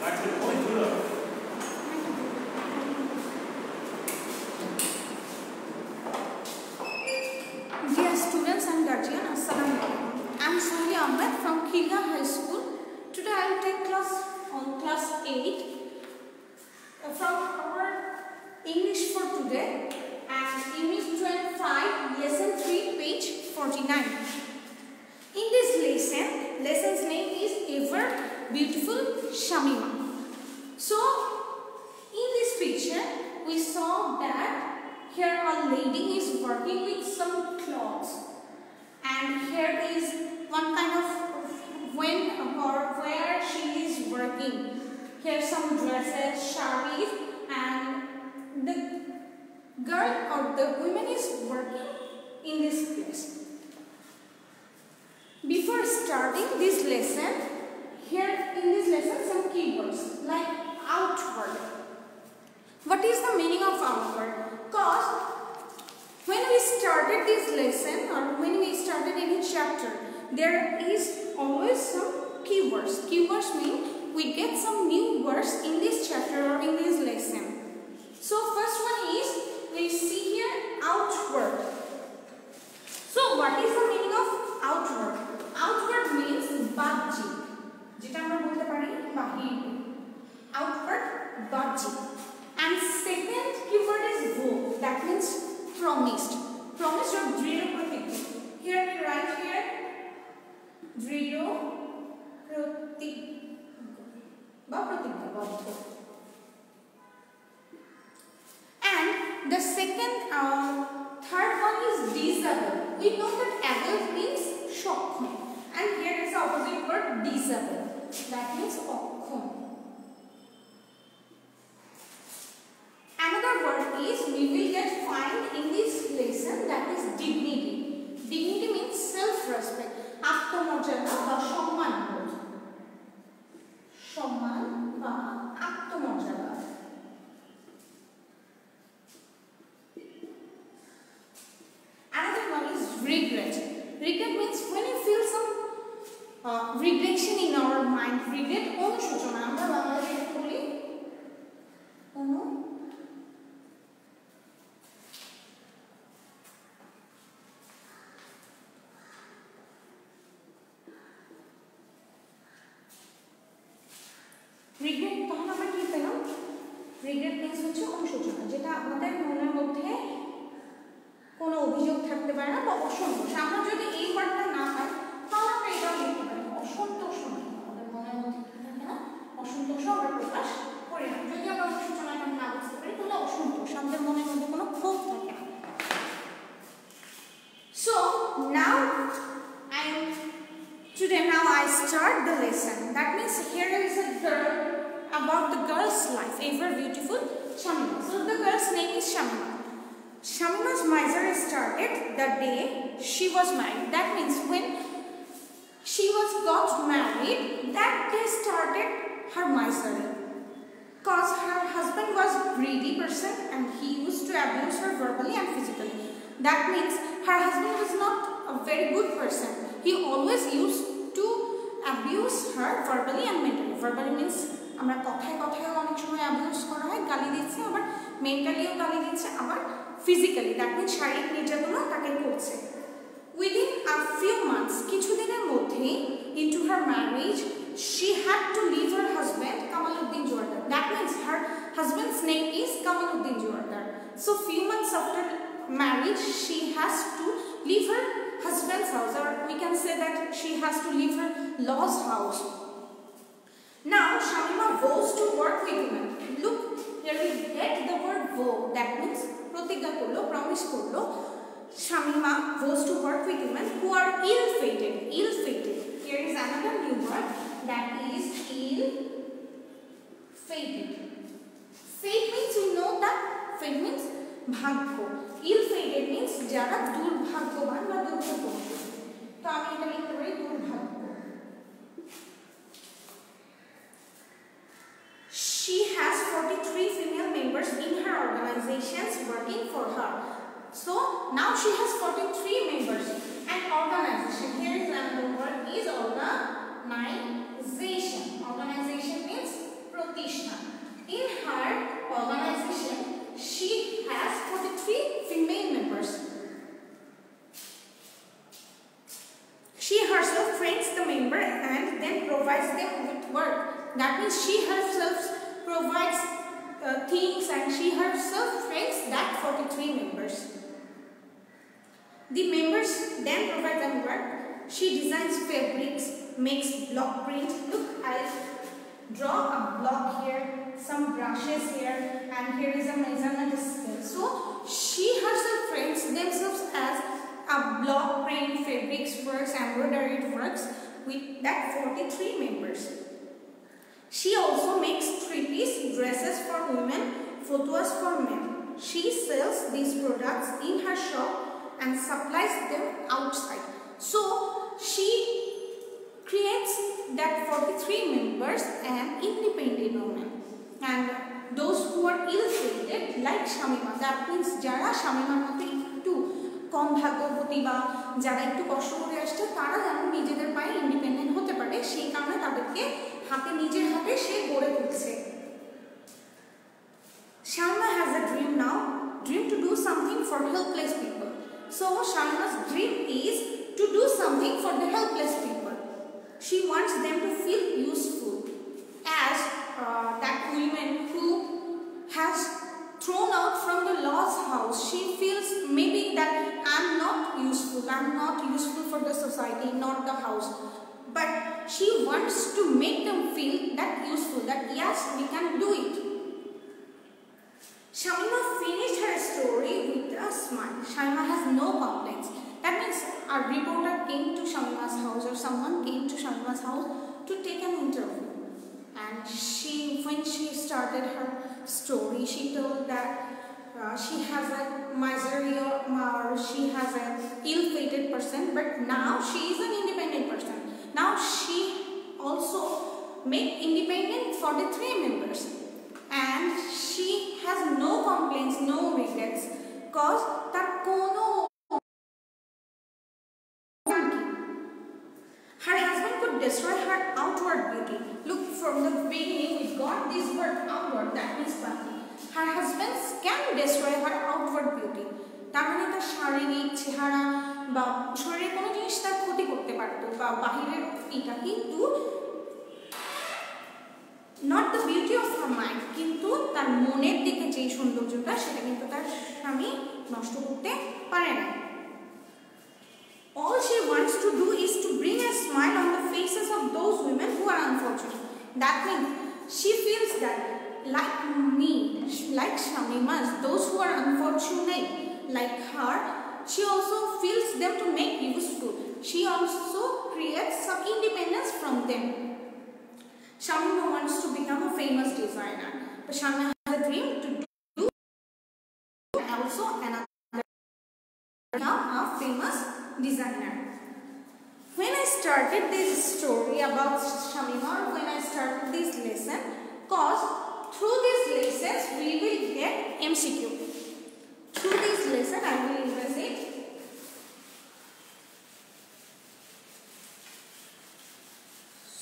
Dear students and guardian, Assalamu alaikum. I am Shoheli Ahmed from Khilgaon High School. Today I will take class on class 8 from our English for today and Unit 25, Lesson 3, page 49. In this lesson's name is Ever Beautiful Shamima. So, in this picture, we saw that here a lady is working with some cloths, and here is one kind of when or where she is working. Here some dresses, sarees, and the girl or the woman is working in this place. Before starting this lesson, here in this lesson some keywords like outward. What is the meaning of outward? Because when we started this lesson or when we started any chapter, there is always some keywords. Keywords mean we get some new words in this chapter or in this lesson. So first one is we see here outward. So what is the meaning of outward? Outward means বাহ্যিক, যেটা আমরা বলতে পারি বাহির। Outward বাহ্যিক। And second keyword is vo, that means promised. Promised or দৃঢ় প্রতিজ্ঞা. Here we write here দৃঢ় প্রতিজ্ঞা বা প্রতিজ্ঞাবদ্ধ. And the third one is disable. We know that able means সক্ষম, and here is the opposite word disable, that means অক্ষম. Another word is we will get find in this lesson, that is dignity. Dignity means self-respect, আত্মমর্যাদা বা সম্মানবোধ. সম্মান বা আত্মমর্যাদা. Another one is regret. Regret means when you feel some regression in our mind. Regret অনুশোচনা আমরা বাংলায় বলি regret. তখন আমরা কি পেলাম? রিগ্রেট মিন্স হচ্ছে অনুশোচনা, যেটা আমাদের মনের মধ্যে কোনো অভিযোগ থাকতে পারে না বা অসন্তোষ। আমরা যদি এই ওয়ার্ডটা না পাই তাহলে আমরা এটাও লিখতে পারি অসন্তোষ। আমাদের মনের মধ্যে কি থাকে না, অসন্তোষও আমরা প্রকাশ করি না। যদি আমরা অনুশোচনাটা না বুঝতে পারি তাহলে অসন্তোষ, আমাদের মনের মধ্যে কোনো ক্ষোভ থাকে না। So now I start the lesson. That means here is a girl, about the girl's life, ever beautiful Shamima. So the girl's name is Shamima. Shamima's misery started the day she was married. That means when she got married, that day started her misery. Because her husband was a greedy person and he used to abuse her verbally and physically. That means her husband was not a very good person. He always used to abuse her verbally and mentally. Verbally means আমরা কথায় কথায় অনেক সময় abuse করা হয়, গালি দিচ্ছে, আবার মেন্টালিও গালি দিচ্ছে, আবার ফিজিক্যালি, দ্যাট মিন্স শারীরিক নির্যাতনও তাকে করছে। উইদিন আ ফিউ মান্থস, কিছুদিনের মধ্যেই, into her marriage, she had to leave her husband Kamaluddin Jordar. That means her husband's name is Kamaluddin Jordar. So few months after marriage, she has to leave her husband's house, or we can say that she has to leave her law's house. Now Shamima vows to work with women. Look, here we get the word vow, that means প্রতিজ্ঞা করলো, promise করলো। Shamima vows to work with women who are ill-fated. Ill-fated. Here is another new word, that is ill-fated. Fate means we know that fate means ভাগ্য. Ill-fated means যারা দুর্ভাগ্যবান বা দুর্ভাগ্যবশত। তো আমি এটা লিখতে পারি দুর্ভাগ্য। She has 43 female members in her organizations working for her. So now she has 43 members. And organization, here is another word, is organization. Organization means That means she herself provides things and she herself trains that 43 members. The members then provide them work. She designs fabrics, makes block print. Look, I'll draw a block here, some brushes here, and here is a measurement scale. So she herself trains themselves as a block print, fabrics works, embroidery works with that 43 members. She also makes 3-piece dresses for women, photos for men. She sells these products in her shop and supplies them outside. So she creates that 43 members and independent women. And those who are ill-fated like Shamima, that means jara Shamimar moto একটু কম ভাগ্যবতী বা যারা একটু কষ্ট করে আসছে তারা যেন নিজেদের পায়ে ইন্ডিপেন্ডেন্ট হতে পারে সেই কারণে তাদেরকে হাতে নিজের হাতে সে গড়ে তুলছে। Shamima has a dream now, dream to do something for helpless people. So Shamima's dream is to do something for the helpless people. She wants them to feel useful as that woman who has thrown out from the law's house. She feels maybe that I'm not useful for the society, not the house. But she wants to make them feel that useful, that yes, we can do it. Shamima finished her story with a smile. Shamima has no complaints. That means a reporter came to Shamima's house or someone came to Shamima's house to take an interview. And when she started her story, she told that she has a misery or she has an ill-fated person, but now she is an independent person. Now she also made independent for the 3 members. And she has no complaints, no regrets, because that her husband could destroy her outward beauty. Look, from the beginning we got this word outward, that means body. Her husband can destroy her outward beauty. তার মানে তার শারীরিক চেহারা বা শরীরের কোনো জিনিস তার ক্ষতি করতে পারতো বা বাহিরের এটা, কিন্তু not the beauty of her mind, কিন্তু তার মনের দিকে যে সৌন্দর্যটা সেটা কিন্তু তার স্বামী নষ্ট করতে পারে না। All she wants to do is to bring a smile on the faces of those women who are unfortunate. That means she feels that like me, like Shamima's, those who are unfortunate like her, she also feels them to make useful. She also creates some independence from them. Shamima wants to become a famous designer, but Shamima has a dream to do also another become a famous designer. When I started this story about Shamima, when I started this lesson, cause through these lessons we will get MCQ. Through this lesson I will erase it.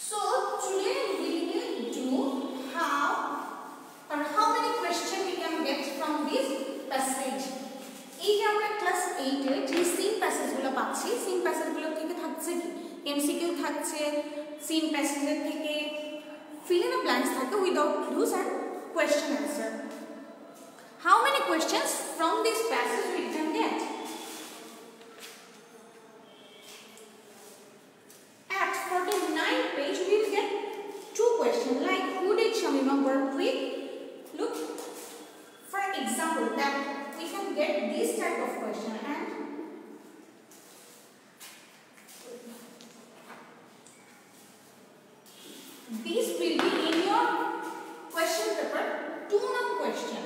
So today we will do how many questions we can get from this passage. এই যে আমরা class 8 এ যে scene প্যাসেজগুলো পাচ্ছি, scene প্যাসেজগুলো থেকে থাকছে কি MCQ থাকছে, scene প্যাসেজের থেকে fill in the blanks থাকে without clues and question answer. How many questions from this passage we can get? At 49 page we will get 2 questions like who did Shamima work with? Look, for example, that we can get this type of question, and these will be in your question paper 2-mark question,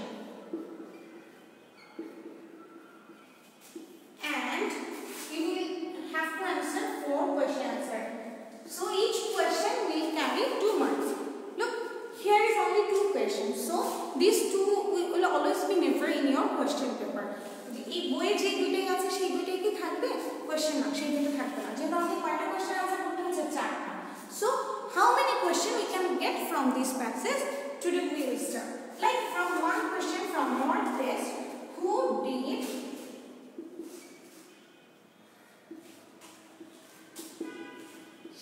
and you will have to answer 4 question answer. So each question will carry 2 marks. Look, here is only 2 questions, so these 2 will always be never in your question paper. এই বইয়ে যে দুটোই আছে সেই দুটোই কি থাকবে question, না সেই দুটো থাকবে না, যেহেতু আমাদের কয়টা কোশ্চেন আনসার করতে হচ্ছে 4টা। So how many questions we can get from this passage? Today we will start. Like from one question from your test, who did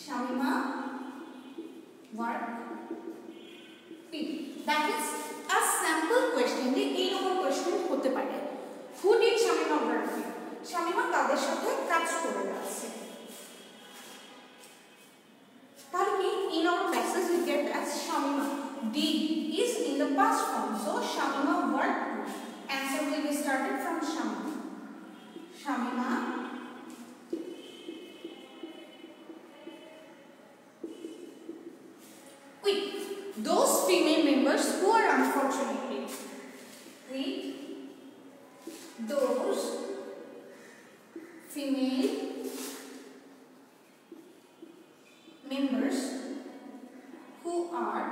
Shamima work That is a sample question. এই রকম question হতে পারে। Who did Shamima work with? Shamima কাদের সাথে কাজ করে আছে? তাহলে কি in our passage we get as Shamima did is in the past form, so Shamima worked with. Answer will be started from Shamima. Shamima with those female members who are unfortunate. With those female members who are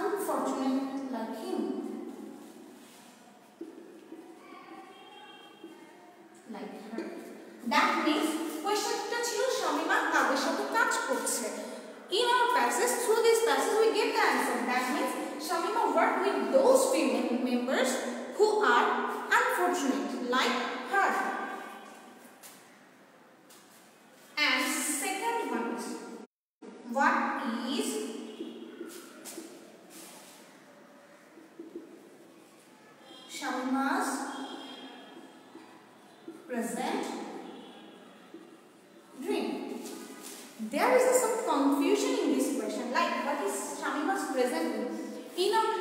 unfortunate like him. Like her. That means question টা ছিল শামিমা কাদের সাথে কাজ করছে। In our passage, through this passage we get the answer. That means Shamima worked with those female members who are unfortunate like her. And second one is, what is Shamima's present dream? There is some confusion in this question, like what is Shamima's present dream? In our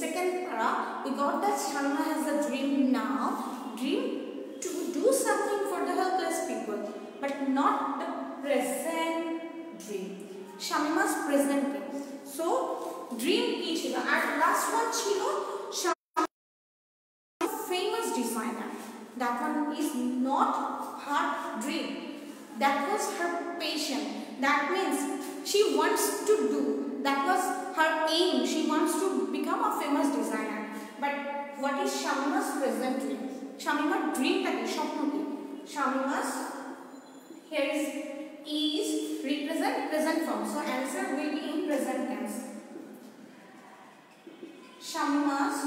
second para, we got that Shamima has a dream now, dream to do something for the helpless people, but not the present dream. Shamima's present dream. So dream ki chilo, and last one chilo Shamima, famous designer. That one is not her dream. That was her passion. That means she wants to do. That was her aim. She wants to become a famous designer. But what is Shamima's present dream? Shamima's dream ta ki shopno ki? Shamima's here is represent present form. So answer will be in present tense. Shamima's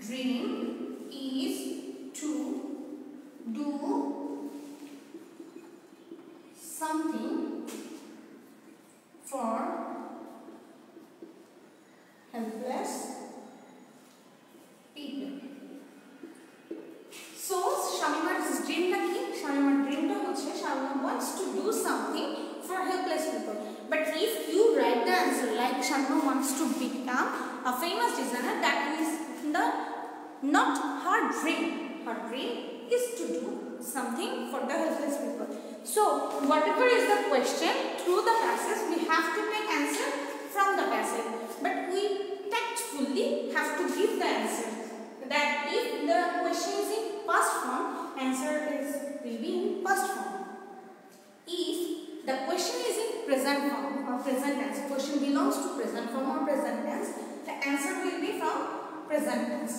dream is to do something for helpless people. So Shamima's dream ta ki? Shamima's dream ta hocche Shamima wants to do something for helpless people. But if you write the answer like Shamima wants to become a famous designer, that is the not her dream. Her dream is to do something for the helpless people. So whatever is the question through the passage, we have to take answer from the passage, but we tactfully have to give the answer. That if the question is in past form, answer will be in past form. If the question is in present form or present tense, question belongs to present form or present tense, the answer will be from present tense.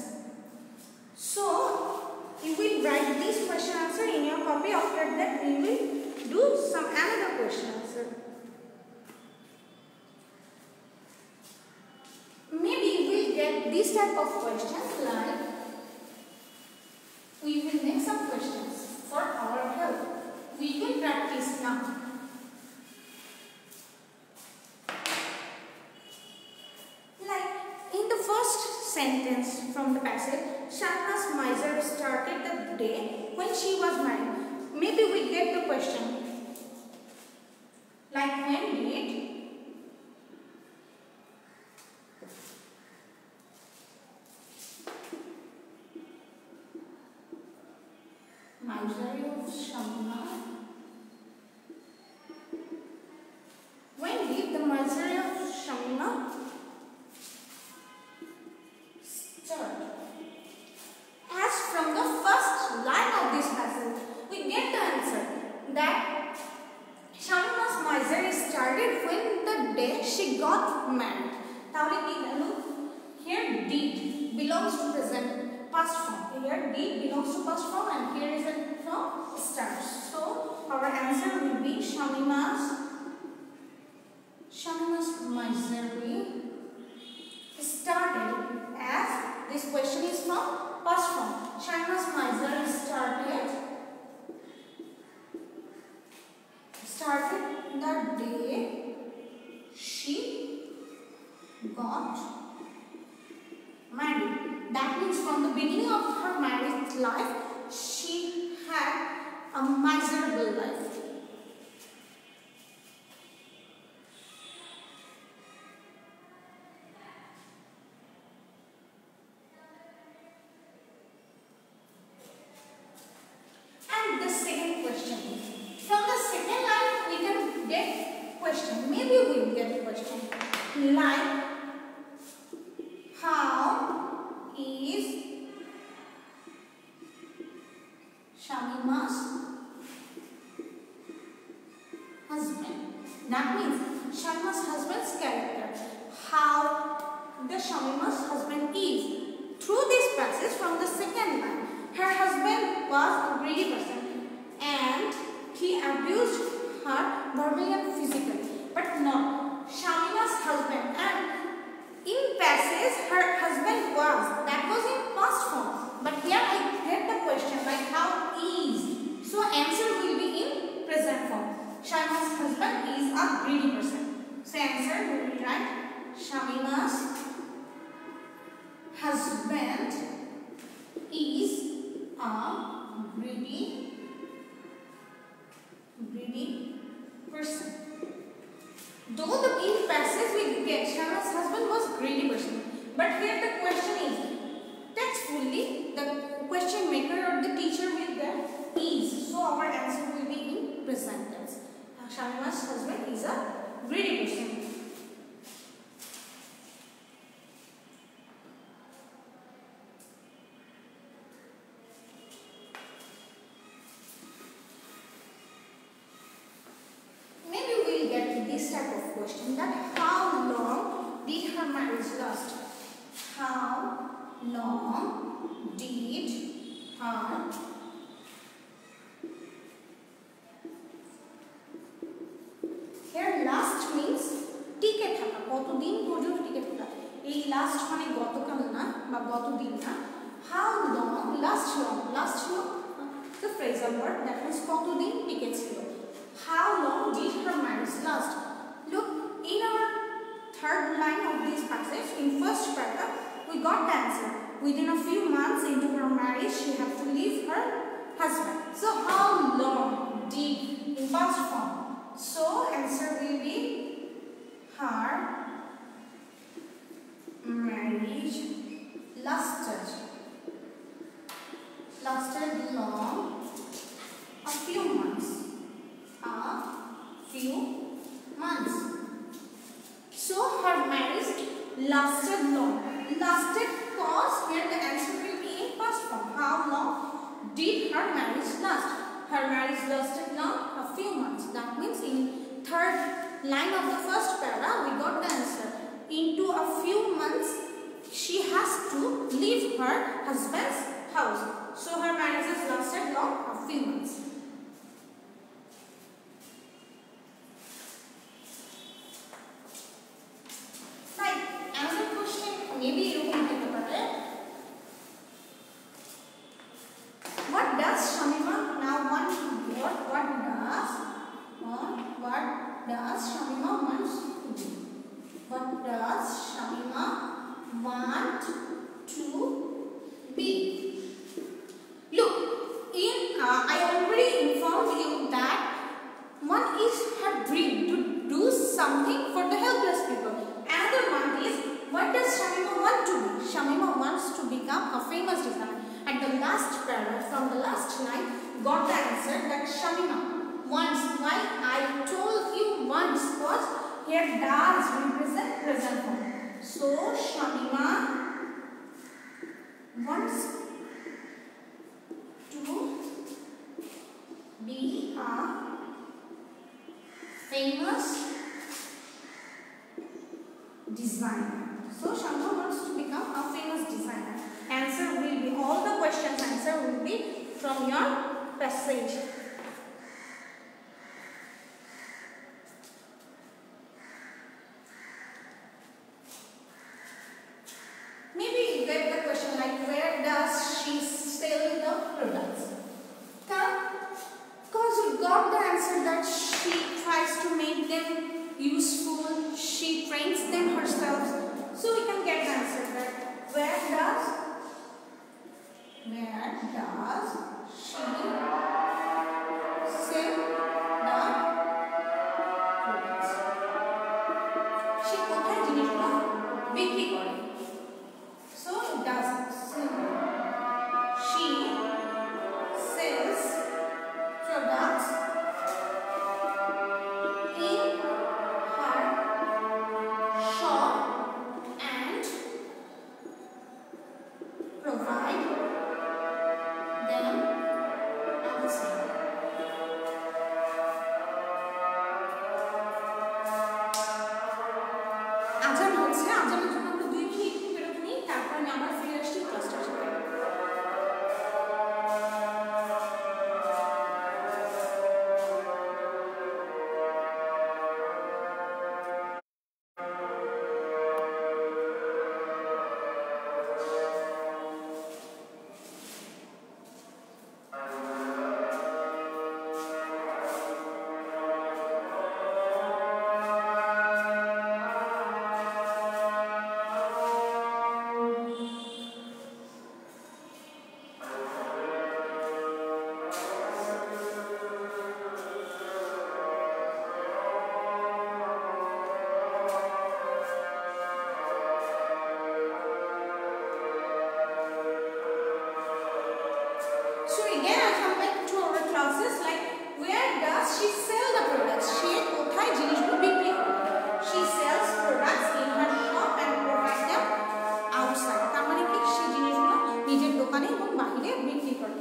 So you will write this question answer in your copy. After that we will do some another question answer. Maybe we will get this type of questions, like we will make some questions for our help. We will practice now. Like in the first sentence from the passage, Shamima's miser started the day when she was married. Maybe we get the question like, when did misery of Shamima, when did the misery of Shamima start? As from the first line of this passage, we get the answer that Shamima's misery started when the day she got married. Tahole ki holo? Here did belongs to present past form. Here did belongs to past form, and here is a from start. So our answer will be Shamima's misery started, as this question is from past form. Shamima's misery started the day from the beginning of her married life, she had a miserable life. And the second question. From the second line, we can get question. Maybe we will get question like, how is Shamima's husband? That means Shamima's husband's character. How the Shamima's husband is. Through this passage from the second line, her husband was a greedy person and he abused her verbally and physically. But no, Shamima's husband, and in passage her husband was, that was in past form. But here I get the question like how is. So answer will be in present form. Shamima's husband is a greedy person. So answer will be right. Shamima's husband is a greedy person. Though the in passage we get Shamima's husband was greedy person, but here the question is textfully the question maker or the teacher will get is. So our answer will be in present tense. Shamima's husband is a greedy person. This type of question, that how long did her marriage last? How long did her here last means টিকে থাকা, কতদিন পর্যন্ত টিকে থাকা। এই last মানে গতকাল না বা গতদিন না। How long, last long the phrasal word that means কতদিন টিকে ছিল। How long did her marriage last? Look, in our third line of this passage, in first paragraph, we got the answer. Within a few months into her marriage, she had to leave her husband. So, how long did in past form? So, answer will be her marriage lasted long, a few months. So her marriage lasted long. Lasted cause here the answer will be in past form. How long did her marriage last? Her marriage lasted long, a few months. That means in third line of the first paragraph we got the answer. Into a few months she has to leave her husband's house. So her marriage has lasted long, a few months. Maybe you can think about it. What does Shamima now want to do? What does Shamima want to do? What does Shamima want to be? Look, I already informed you that one is her dream to do something for the helpless people. Another one is, what does Shamima want to be? Shamima wants to become a famous designer. At the last paragraph, from the last line, got the answer that Shamima wants. Why I told you once was here does represent present form. So Shamima wants to be a famous designer. So Shamima wants to become a famous designer. Answer will be, all the questions answer will be from your passage. Maybe you get the question like, where does she sell the products? Because we got the answer that she tries to make them useful, she trains them herself. So we can get the answer that where does Where does she sell the clothes? She কোথায় জিনিসগুলো বিক্রি করে? So does she sells products in her shop and provide them outside. আজান হচ্ছে, আজানের জন্য আমরা 2 minute বিরতি নিই, তারপর আমি আবার ফিরে আসছি ক্লাসটা শুরু। So again I come back to our classes, like where does she sell the products? She কোথায় জিনিসগুলো বিক্রি করে? She sells products in her shop and provides them outside. তার মানে কি সে জিনিসগুলো নিজের দোকানে এবং বাইরে বিক্রি করে।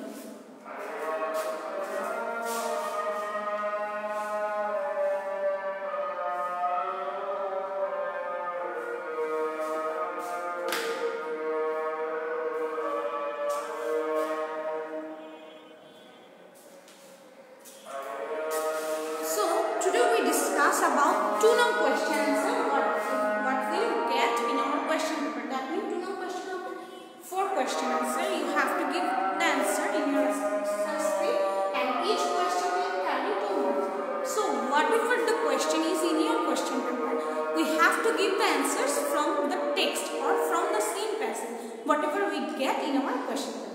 Today we discuss about 2-number question answer. What we'll get in our question paper. That means 2-number question paper, 4 question answer. You have to give the answer in your exercise 3, and each question will carry 2 marks. So whatever the question is in your question paper, we have to give the answers from the text or from the same passage, whatever we get in our question paper.